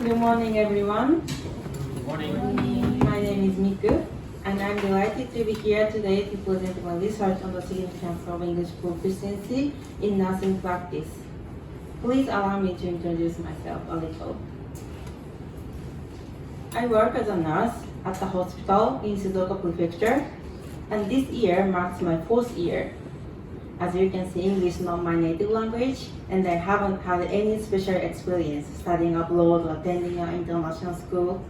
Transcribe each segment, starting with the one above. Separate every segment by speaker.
Speaker 1: Good morning, everyone.
Speaker 2: Good morning.
Speaker 1: My name is Miku, and I'm delighted to be here today to present my research on the significance of English proficiency in nursing practice. Please allow me to introduce myself a little. I work as a nurse at the hospital in Shizuoka Prefecture, and this year marks my 4th year. As you can see, English is not my native language, and I haven't had any special experience studying abroad or attending an international school.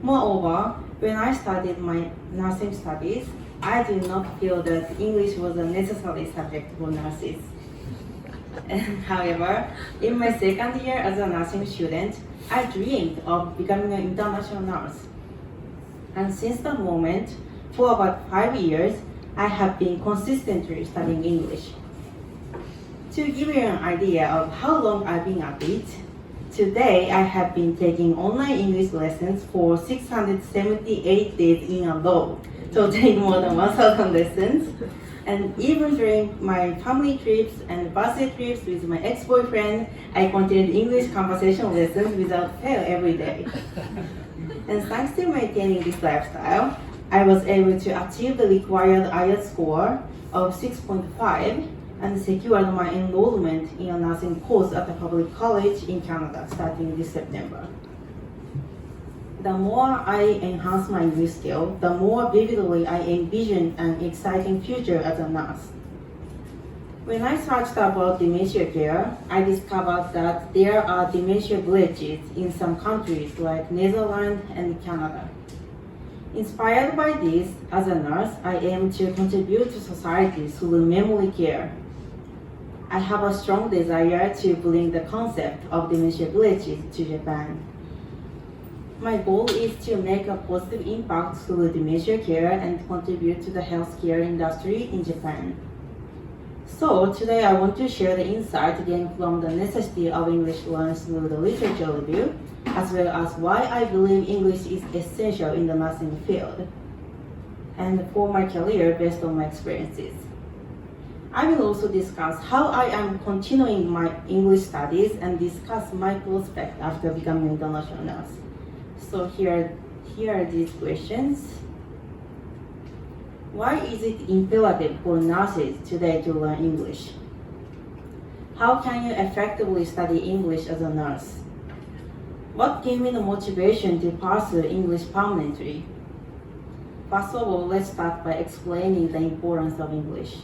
Speaker 1: Moreover, when I started my nursing studies, I did not feel that English was a necessary subject for nurses. However, in my second year as a nursing student, I dreamed of becoming an international nurse. And since that moment, for about 5 years, I have been consistently studying English. To give you an idea of how long I've been at it, today I have been taking online English lessons for 678 days in a row, totaling more than 1,000 lessons. And even during my family trips and birthday trips with my ex-boyfriend, I continued English conversation lessons without fail every day. And thanks to maintaining this lifestyle, I was able to achieve the required IELTS score of 6.5 and secured my enrollment in a nursing course at a public college in Canada starting this September. The more I enhance my English skill, the more vividly I envision an exciting future as a nurse. When I searched about dementia care, I discovered that there are dementia villages in some countries like Netherlands and Canada. Inspired by this, as a nurse, I aim to contribute to society through memory care. I have a strong desire to bring the concept of dementia villages to Japan. My goal is to make a positive impact through dementia care and contribute to the healthcare industry in Japan. So today I want to share the insight gained from the necessity of English learned through the literature review, as well as why I believe English is essential in the nursing field, and for my career based on my experiences. I will also discuss how I am continuing my English studies and discuss my prospect after becoming an international nurse. So here are these questions. Why is it imperative for nurses today to learn English? How can you effectively study English as a nurse? What gave me the motivation to pursue English permanently? First of all, let's start by explaining the importance of English.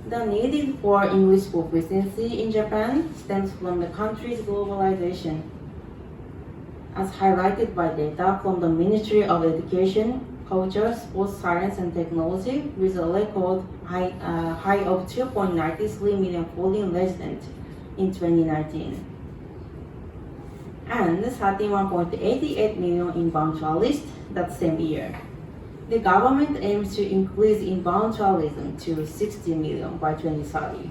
Speaker 1: The need for English proficiency in Japan stems from the country's globalization. As highlighted by data from the Ministry of Education, Culture, Sports Science and Technology, with a record high of 2.93 million foreign residents in 2019. And 31.88 million inbound tourists that same year. The government aims to increase inbound tourism to 60 million by 2030.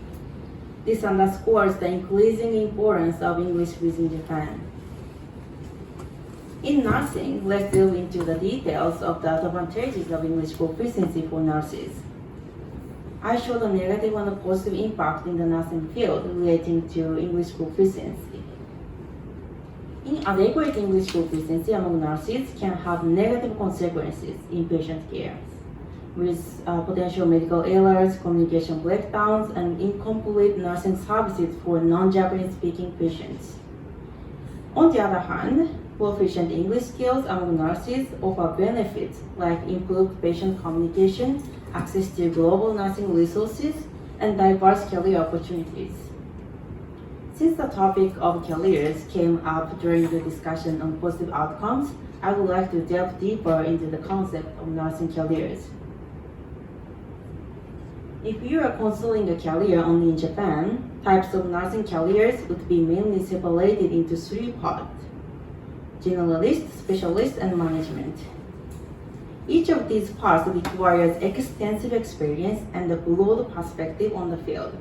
Speaker 1: This underscores the increasing importance of English within Japan. In nursing, let's delve into the details of the advantages of English proficiency for nurses. I show the negative and the positive impact in the nursing field relating to English proficiency. Inadequate English proficiency among nurses can have negative consequences in patient care, with potential medical errors, communication breakdowns, and incomplete nursing services for non-Japanese speaking patients. On the other hand, proficient English skills among nurses offer benefits like improved patient communication, access to global nursing resources, and diverse career opportunities. Since the topic of careers came up during the discussion on positive outcomes, I would like to delve deeper into the concept of nursing careers. If you are considering a career only in Japan, types of nursing careers would be mainly separated into 3 parts: generalist, specialist, and management. Each of these parts requires extensive experience and a broad perspective on the field.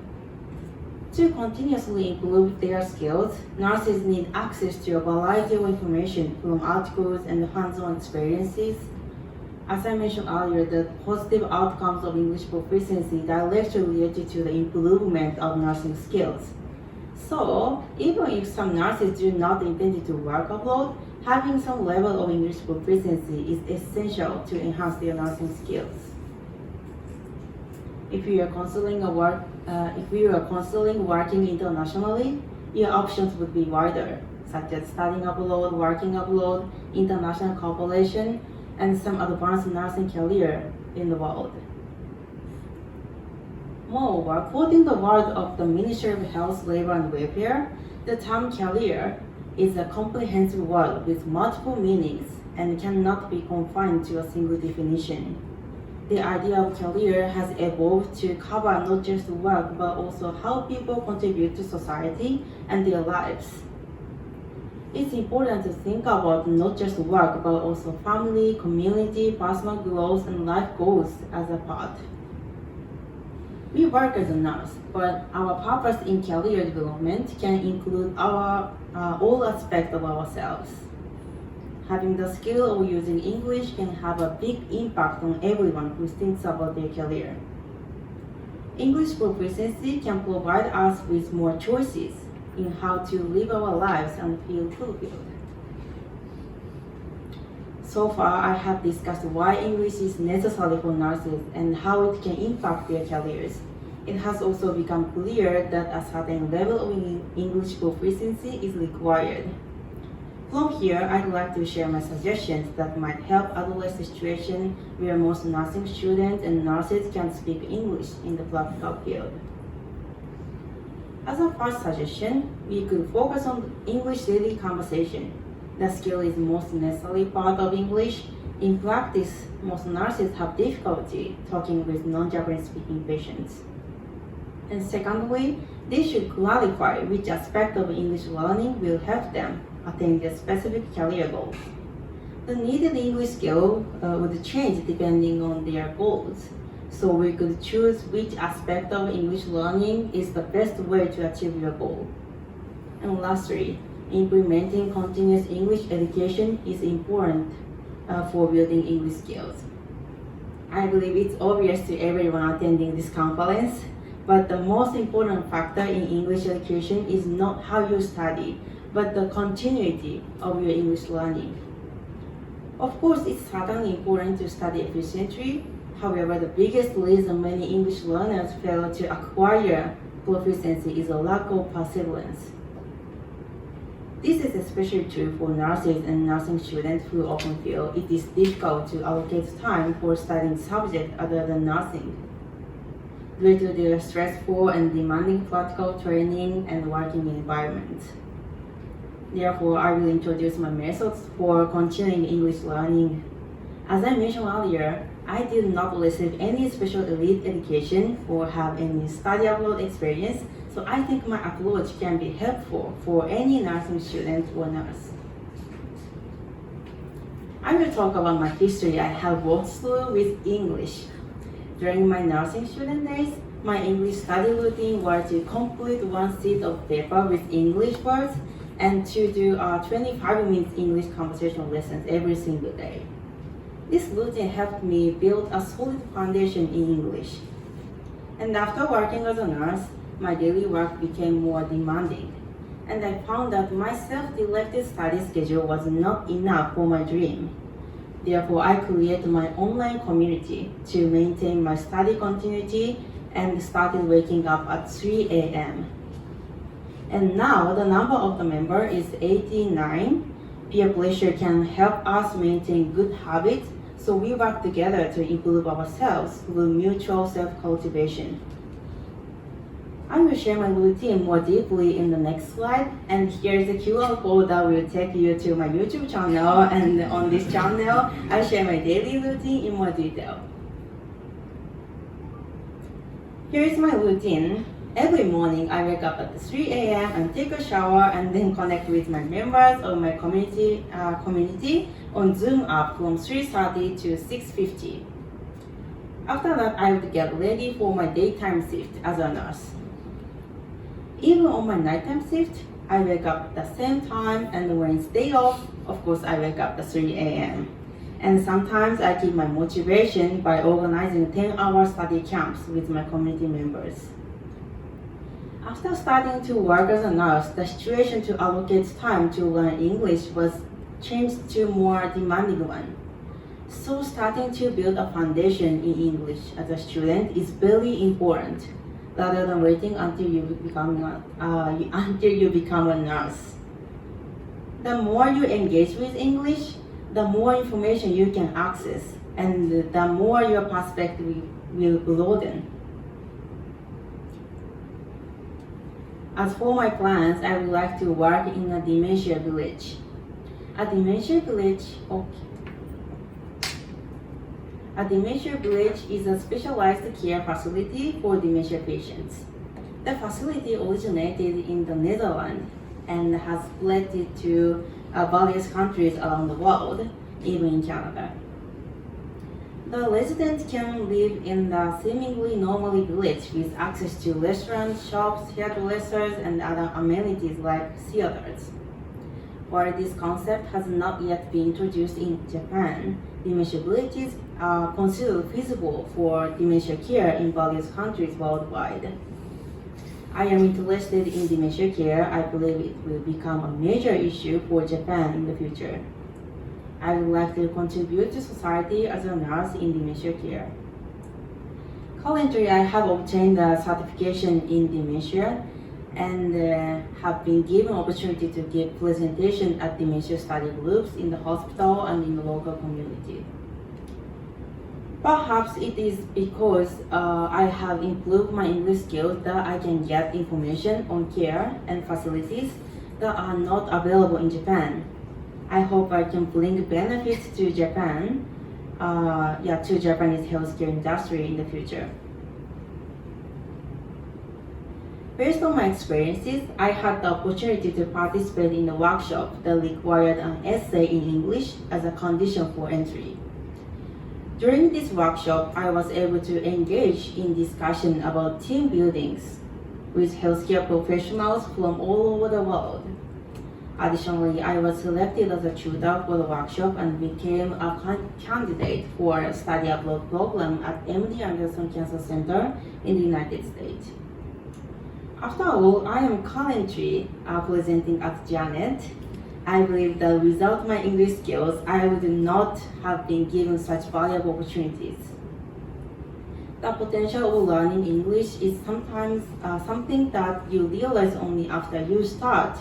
Speaker 1: To continuously improve their skills, nurses need access to a variety of information from articles and hands-on experiences. As I mentioned earlier, the positive outcomes of English proficiency directly related to the improvement of nursing skills. So, even if some nurses do not intend to work abroad, having some level of English proficiency is essential to enhance their nursing skills. If you are considering working internationally, your options would be wider, such as studying abroad, working abroad, international cooperation, and some advanced nursing career in the world. Moreover, quoting the word of the Ministry of Health, Labor and Welfare, the term career is a comprehensive word with multiple meanings and cannot be confined to a single definition. The idea of career has evolved to cover not just work but also how people contribute to society and their lives. It's important to think about not just work but also family, community, personal growth, and life goals as a part. We work as a nurse, but our purpose in career development can include all aspects of ourselves. Having the skill of using English can have a big impact on everyone who thinks about their career. English proficiency can provide us with more choices in how to live our lives and feel fulfilled. So far, I have discussed why English is necessary for nurses and how it can impact their careers. It has also become clear that a certain level of English proficiency is required. From here, I'd like to share my suggestions that might help address the situation where most nursing students and nurses can speak English in the practical field. As a first suggestion, we could focus on English daily conversation. The skill is most necessary part of English. In practice, most nurses have difficulty talking with non-Japanese speaking patients. And secondly, they should clarify which aspect of English learning will help them attain their specific career goals. The needed English skill would change depending on their goals. So we could choose which aspect of English learning is the best way to achieve your goal. And lastly, implementing continuous English education is important for building English skills. I believe it's obvious to everyone attending this conference, but the most important factor in English education is not how you study, but the continuity of your English learning. Of course, it's certainly important to study efficiently. However, the biggest reason many English learners fail to acquire proficiency is a lack of perseverance. This is especially true for nurses and nursing students who often feel it is difficult to allocate time for studying subjects other than nursing, due to their stressful and demanding practical training and working environment. Therefore, I will introduce my methods for continuing English learning. As I mentioned earlier, I did not receive any special elite education or have any study abroad experience, so I think my approach can be helpful for any nursing student or nurse. I will talk about my history I have walked through with English. During my nursing student days, my English study routine was to complete one sheet of paper with English words and to do 25 minutes English conversation lessons every single day. This routine helped me build a solid foundation in English. And after working as a nurse, my daily work became more demanding, and I found that my self-directed study schedule was not enough for my dream. Therefore, I created my online community to maintain my study continuity and started waking up at 3 a.m. And now the number of the members is 89. Peer pressure can help us maintain good habits, so we work together to improve ourselves through mutual self-cultivation. I will share my routine more deeply in the next slide, and here is a QR code that will take you to my YouTube channel, and on this channel, I share my daily routine in more detail. Here is my routine. Every morning, I wake up at 3 a.m. and take a shower and then connect with my members of my community on Zoom app from 3:30 to 6:50. After that, I would get ready for my daytime shift as a nurse. Even on my nighttime shift, I wake up at the same time, and when it's day off, of course, I wake up at 3 a.m. And sometimes I keep my motivation by organizing 10-hour study camps with my community members. After starting to work as a nurse, the situation to allocate time to learn English was changed to more demanding one. So starting to build a foundation in English as a student is very important, rather than waiting until you become a nurse. The more you engage with English, the more information you can access, and the more your perspective will broaden. As for my plans, I would like to work in a dementia village. A dementia village is a specialized care facility for dementia patients. The facility originated in the Netherlands and has spread it to various countries around the world, even in Canada. The residents can live in the seemingly normal village with access to restaurants, shops, hairdressers, and other amenities like theaters. While this concept has not yet been introduced in Japan, dementia villages are considered feasible for dementia care in various countries worldwide. I am interested in dementia care. I believe it will become a major issue for Japan in the future. I would like to contribute to society as a nurse in dementia care. Currently, I have obtained a certification in dementia and have been given opportunity to give presentation at dementia study groups in the hospital and in the local community. Perhaps it is because I have improved my English skills that I can get information on care and facilities that are not available in Japan. I hope I can bring benefits to Japan, to Japanese healthcare industry in the future. Based on my experiences, I had the opportunity to participate in a workshop that required an essay in English as a condition for entry. During this workshop, I was able to engage in discussion about team buildings with healthcare professionals from all over the world. Additionally, I was selected as a tutor for the workshop and became a candidate for a study abroad program at MD Anderson Cancer Center in the United States. After all, I am currently presenting at Janet. I believe that without my English skills, I would not have been given such valuable opportunities. The potential of learning English is sometimes something that you realize only after you start,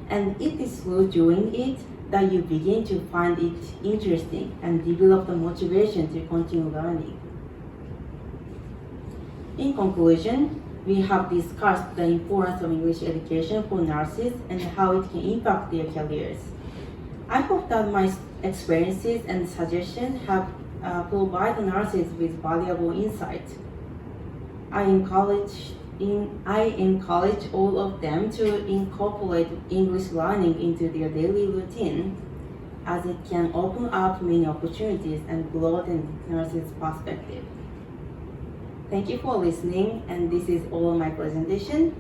Speaker 1: and it is through doing it that you begin to find it interesting and develop the motivation to continue learning. In conclusion, we have discussed the importance of English education for nurses and how it can impact their careers. I hope that my experiences and suggestions have provided nurses with valuable insight. I encourage all of them to incorporate English learning into their daily routine, as it can open up many opportunities and broaden nurses' perspective. Thank you for listening, and this is all my presentation.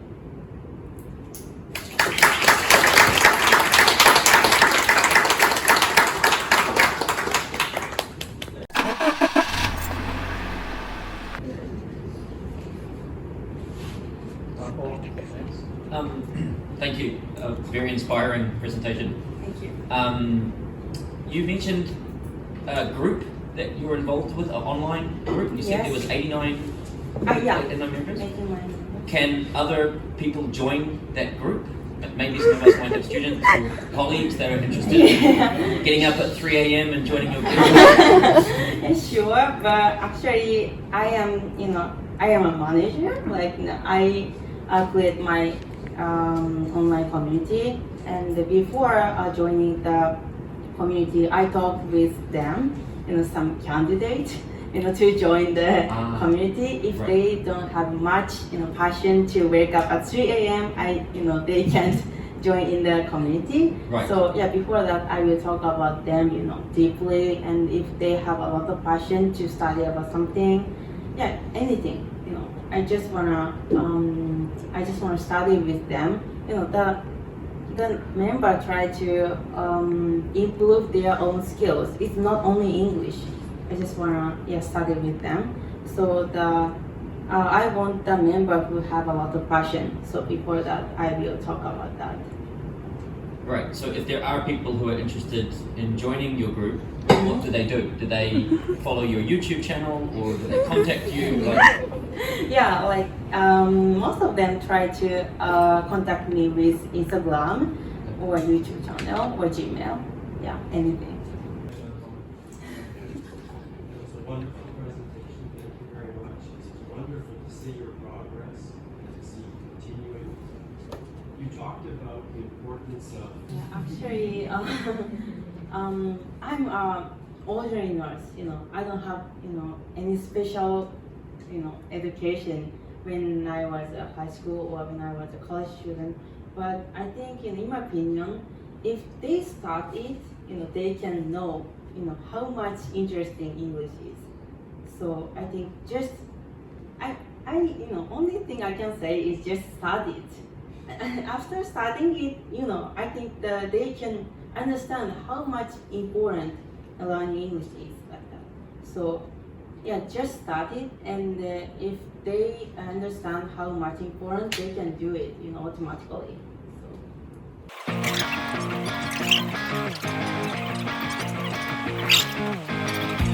Speaker 2: Thank you. A very inspiring presentation.
Speaker 1: Thank you.
Speaker 2: You mentioned a group that you were involved with, an online group. You said
Speaker 1: Yes.
Speaker 2: there was 89 members.
Speaker 1: 89.
Speaker 2: Can other people join that group? Maybe some of us might have students or colleagues that are interested in getting up at 3 a.m. and joining your group.
Speaker 1: Sure, but actually, I am a manager. I create my online community, and before joining the community, I talked with them, some candidates, to join the community. If
Speaker 2: right.
Speaker 1: they don't have much, passion to wake up at 3 a.m., they can't join in the community.
Speaker 2: Right.
Speaker 1: So before that, I will talk about them, deeply, and if they have a lot of passion to study about something, anything, I just wanna study with them. The member try to improve their own skills. It's not only English. I just wanna study with them. So I want the member who have a lot of passion. So before that, I will talk about that.
Speaker 2: Right. So if there are people who are interested in joining your group, what do they do? Do they follow your YouTube channel or do they contact you?
Speaker 1: Yeah, like most of them try to contact me with Instagram or YouTube channel or Gmail. Yeah, anything.
Speaker 3: It was a wonderful presentation. Thank you very much. It's wonderful to see your progress and to see you continuing. You talked about the importance of.
Speaker 1: Yeah, actually, I'm a ordinary nurse. I don't have any special education when I was a high school or when I was a college student. But I think, in my opinion, if they start it, they can know, how much interesting English is. So I think only thing I can say is just start it. After starting it, I think that they can understand how much important learning English is like that. So yeah, just start it, and if they understand how much important, they can do it, automatically. So.